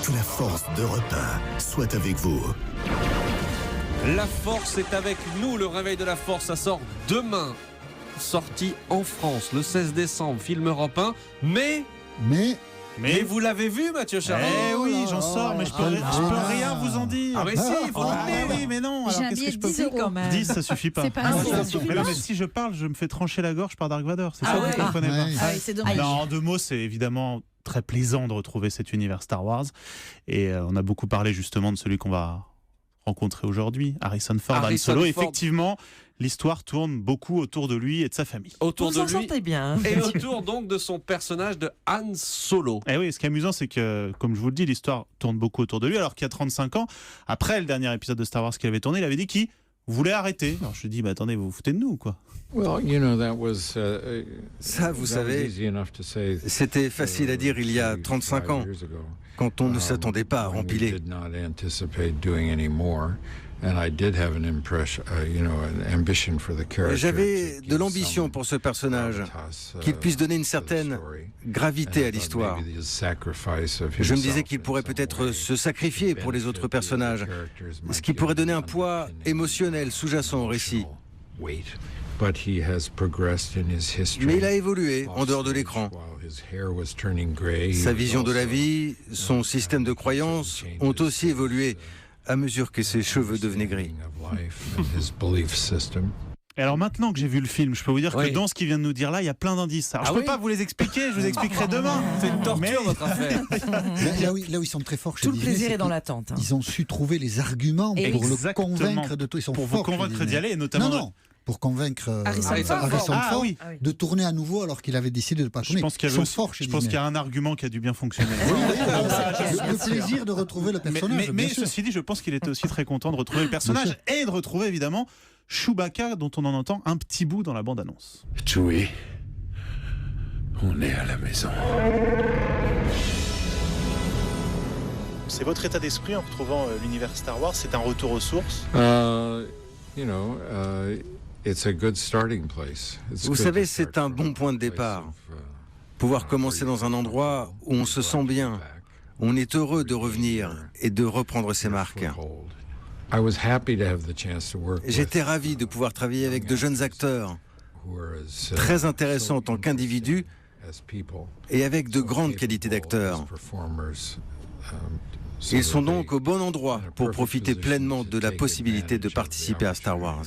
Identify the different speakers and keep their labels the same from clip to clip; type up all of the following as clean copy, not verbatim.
Speaker 1: Que la force d'Europe 1 soit avec vous.
Speaker 2: La force est avec nous. Le réveil de la force, ça sort demain. Sorti en France le 16 décembre, film Europe 1. Mais vous l'avez vu, Mathieu Charest?
Speaker 3: Eh oui, j'en sors, mais je peux rien vous en dire.
Speaker 2: Ah mais si, il faut
Speaker 3: oui, mais non. Alors qu'est-ce que je peux faire
Speaker 4: quand même.
Speaker 3: 10, ça suffit pas.
Speaker 4: C'est pas assez, ça suffit
Speaker 3: Mais non,
Speaker 4: pas.
Speaker 3: mais si je parle, je me fais trancher la gorge par Dark Vador. C'est
Speaker 4: Ah
Speaker 3: ça
Speaker 4: ouais.
Speaker 3: que vous comprenez pas.
Speaker 4: Ah oui, c'est dommage.
Speaker 3: Non, en deux mots, c'est évidemment très plaisant de retrouver cet univers Star Wars. Et on a beaucoup parlé justement de celui qu'on va rencontrer aujourd'hui, Harrison Ford, Han Solo. Effectivement, l'histoire tourne beaucoup autour de lui et de sa famille.
Speaker 2: Autour
Speaker 4: Vous
Speaker 2: de
Speaker 4: en
Speaker 2: lui
Speaker 4: sortez bien. Hein.
Speaker 2: et autour donc de son personnage de Han Solo.
Speaker 3: Et oui, ce qui est amusant, c'est que, comme je vous le dis, l'histoire tourne beaucoup autour de lui, alors qu'il y a 35 ans, après le dernier épisode de Star Wars qu'il avait tourné, il avait dit qu'il voulait arrêter. Alors je lui dis, attendez, vous vous foutez de nous, quoi.
Speaker 5: Ça, vous savez, c'était facile à dire il y a 35 ans, quand on ne s'attendait pas à rempiler. J'avais de l'ambition pour ce personnage, qu'il puisse donner une certaine gravité à l'histoire. Je me disais qu'il pourrait peut-être se sacrifier pour les autres personnages, ce qui pourrait donner un poids émotionnel sous-jacent au récit. Mais il a évolué en dehors de l'écran. Sa vision de la vie, son système de croyances ont aussi évolué à mesure que ses cheveux devenaient gris.
Speaker 3: Et alors maintenant que j'ai vu le film, je peux vous dire que dans ce qu'il vient de nous dire là, il y a plein d'indices. Alors je peux pas vous les expliquer, je vous expliquerai demain.
Speaker 2: C'est une torture votre affaire.
Speaker 6: Là où ils sont très forts chez
Speaker 4: Tout le
Speaker 6: Disney,
Speaker 4: plaisir
Speaker 6: c'est
Speaker 4: est dans
Speaker 6: qu'ils-
Speaker 4: l'attente. Hein.
Speaker 6: Ils ont su trouver les arguments pour le convaincre de tout. Ils sont
Speaker 3: pour vous
Speaker 6: forts chez
Speaker 3: convaincre
Speaker 6: Disney.
Speaker 3: d'y aller, et notamment.
Speaker 6: Non, pour convaincre
Speaker 4: Harrison
Speaker 6: Harrison
Speaker 3: Ah
Speaker 6: Ford
Speaker 3: oui.
Speaker 6: de tourner à nouveau alors qu'il avait décidé de ne pas tourner.
Speaker 3: Je pense qu'il y
Speaker 6: Ils
Speaker 3: avait
Speaker 6: sont
Speaker 3: aussi-
Speaker 6: forts chez
Speaker 3: je pense qu'il y
Speaker 6: Disney.
Speaker 3: a un argument qui a dû bien fonctionner.
Speaker 6: Le plaisir de retrouver le personnage.
Speaker 3: Mais
Speaker 6: bien sûr.
Speaker 3: ceci dit, je pense qu'il était aussi très content de retrouver le personnage et de retrouver évidemment Chewbacca, dont on en entend un petit bout dans la bande-annonce.
Speaker 1: Chewie, on est à la maison.
Speaker 3: C'est votre état d'esprit en retrouvant l'univers Star Wars, c'est un retour aux sources.
Speaker 5: Vous savez, c'est un bon point de départ. Pouvoir commencer dans un endroit où on se sent bien, où on est heureux de revenir et de reprendre ses marques. J'étais ravi de pouvoir travailler avec de jeunes acteurs, très intéressants en tant qu'individus et avec de grandes qualités d'acteurs. Ils sont donc au bon endroit pour profiter pleinement de la possibilité de participer à Star Wars.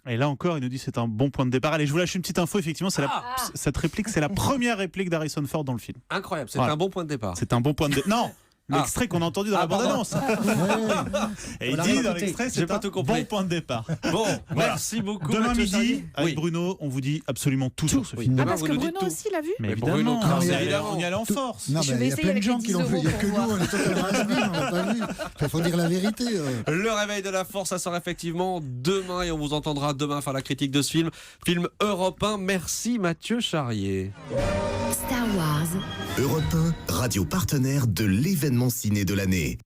Speaker 3: Et là encore, il nous dit c'est un bon point de départ. Allez, je vous lâche une petite info. Effectivement, cette réplique, c'est la première réplique d'Harrison Ford dans le film.
Speaker 2: Incroyable, c'est
Speaker 3: Voilà.
Speaker 2: un bon point de départ.
Speaker 3: C'est un bon point de départ. Non, l'extrait qu'on a entendu dans la bande-annonce. Et il dit dans l'extrait,
Speaker 2: J'ai
Speaker 3: c'est
Speaker 2: pas
Speaker 3: un
Speaker 2: tout compris.
Speaker 3: bon point de départ.
Speaker 2: Bon,
Speaker 3: Voilà.
Speaker 2: merci beaucoup.
Speaker 3: Demain
Speaker 2: Mathieu
Speaker 3: midi,
Speaker 2: Charrier.
Speaker 3: avec Bruno, on vous dit absolument tout sur ce film.
Speaker 2: Demain,
Speaker 4: Parce
Speaker 2: vous
Speaker 4: que
Speaker 2: nous dites
Speaker 4: Bruno
Speaker 2: tout.
Speaker 4: aussi l'a vu.
Speaker 3: Mais
Speaker 2: Mais Bruno
Speaker 3: évidemment,
Speaker 2: Krause,
Speaker 3: on y allait en force.
Speaker 6: Non,
Speaker 4: Je
Speaker 6: mais
Speaker 4: vais
Speaker 6: il y a
Speaker 4: essayer
Speaker 6: plein de
Speaker 4: avec
Speaker 6: gens
Speaker 4: les
Speaker 6: qui l'ont
Speaker 4: 10
Speaker 6: fait. Il n'y a que
Speaker 4: euros
Speaker 6: nous,
Speaker 4: pour
Speaker 6: on est totalement has-been, on l'a pas vu. Il faut dire la vérité.
Speaker 2: Le réveil de la force, ça sort effectivement demain et on vous entendra demain faire la critique de ce film. Film Europe 1. Merci Mathieu Charrier.
Speaker 7: Star Wars.
Speaker 1: Europe 1, radio partenaire de l'événement ciné de l'année.